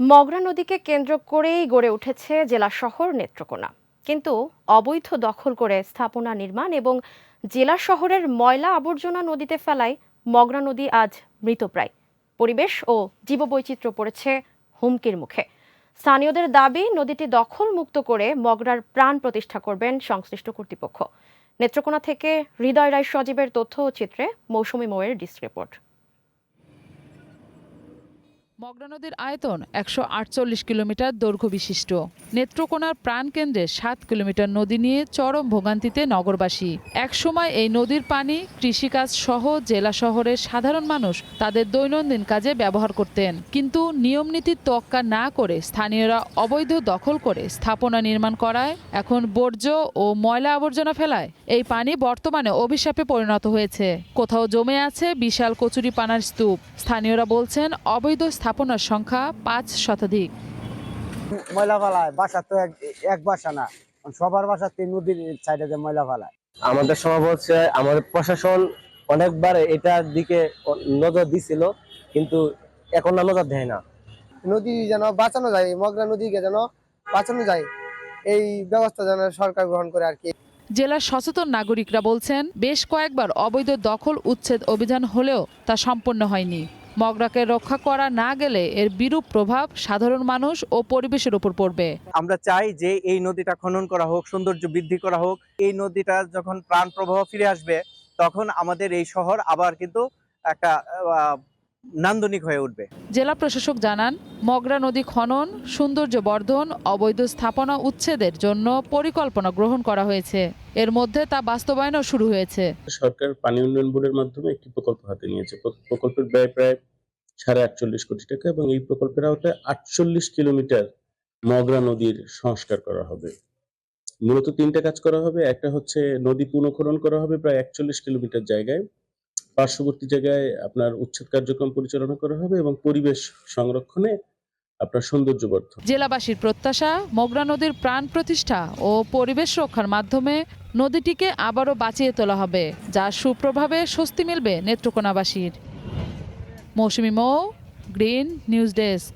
মগরা নদীকে কেন্দ্র করেই গড়ে উঠেছে জেলা শহর নেত্রকোনা। কিন্তু অবৈধ দখল করে স্থাপনা নির্মাণ এবং জেলা শহরের ময়লা আবর্জনা নদীতে ফেলায় মগরা নদী আজ মৃতপ্রায়। পরিবেশ ও জীববৈচিত্র্য পড়েছে হুমকির মুখে। স্থানীয়দের দাবি, নদীটি দখল মুক্ত করে মগরার প্রাণ প্রতিষ্ঠা করবেন সংশ্লিষ্ট কর্তৃপক্ষ। নেত্রকোনা থেকে হৃদয় রায় সজীবের তথ্য ও চিত্রে মৌসুমী মোয়ের ডিস্ক রিপোর্ট। মগরা নদীর আয়তন ১৪৮ কিলোমিটার দৈর্ঘ্য বিশিষ্ট। নেত্রকোনার প্রাণকেন্দ্রে ৭ কিলোমিটার নদী নিয়ে চরম ভোগান্তিতে নগরবাসী। একসময় এই নদীর পানি কৃষিকাজ সহ জেলা শহরের সাধারণ মানুষ তাদের দৈনন্দিন কাজে ব্যবহার করতেন। কিন্তু নিয়মনীতির তোয়াক্কা না করে স্থানীয়রা অবৈধ দখল করে স্থাপনা নির্মাণ করায় এখন বর্জ্য ও ময়লা আবর্জনা ফেলায় এই পানি বর্তমানে অভিশাপে পরিণত হয়েছে। কোথাও জমে আছে বিশাল কচুরিপানার স্তূপ। স্থানীয়রা বলছেন অবৈধ স্থাপনার সংখ্যা ৫ শতাধিক। ময়লা ফালায় বাসা তো এক বাসা না, সবার বাসাতে নদীর সাইডে ময়লা ফালায়। আমাদের সমাবেশ হচ্ছে, আমাদের প্রশাসন অনেকবার এটার দিকে নজর দিছিল, কিন্তু এখন নজর দেয় না। নদী যেন বাঁচানো যায়, মগরা নদীকে যেন বাঁচানো যায়, এই ব্যবস্থা যেন সরকার গ্রহণ করে আর কি। জেলার সচেতন নাগরিকরা বলছেন বেশ কয়েকবার অবৈধ দখল উচ্ছেদ অভিযান হলেও তা সম্পন্ন হয়নি। মগরাকে রক্ষা করা না গেলে এর বিরূপ প্রভাব সাধারণ মানুষ ও পরিবেশের উপর পড়বে। আমরা চাই যে এই নদীটা খনন করা হোক, সৌন্দর্য বৃদ্ধি করা হোক। এই নদীটা যখন প্রাণ প্রবাহ ফিরে আসবে, তখন আমাদের এই শহর আবার কিন্তু একটা নান্দনিক হয়ে উঠবে। জেলা প্রশাসক জানান, মগরা নদী খনন, সৌন্দর্য বর্ধন, অবৈধ স্থাপনা উচ্ছেদের জন্য পরিকল্পনা গ্রহণ করা হয়েছে। এর মধ্যে তা বাস্তবায়নও শুরু হয়েছে। সরকার পানি উন্নয়ন বোর্ডের মাধ্যমে একটি প্রকল্প হাতে নিয়েছে। প্রকল্পের ব্যয় প্রায় ৪৮.৫ কোটি টাকা এবং এই প্রকল্পের আওতায় ৪৮ কিলোমিটার মগরা নদীর সংস্কার করা হবে। মূলত ৩টা কাজ করা হবে। একটা হচ্ছে নদী পুনঃখনন করা হবে প্রায় ৪১ কিলোমিটার জায়গায়। পার্শ্ববর্তী জায়গায় আপনার উচ্ছেদ কার্যক্রম পরিচালনা করা হবে এবং পরিবেশ সংরক্ষণে আপনার সৌন্দর্যবর্ধন। জেলাবাসীর প্রত্যাশা, মগরা নদীর প্রাণ প্রতিষ্ঠা ও পরিবেশ রক্ষার মাধ্যমে নদীটিকে আবারও বাঁচিয়ে তোলা হবে, যার সুপ্রভাবে স্বস্তি মিলবে নেত্রকোনাবাসীর। মৌসুমী মৌ, গ্রিন নিউজ ডেস্ক।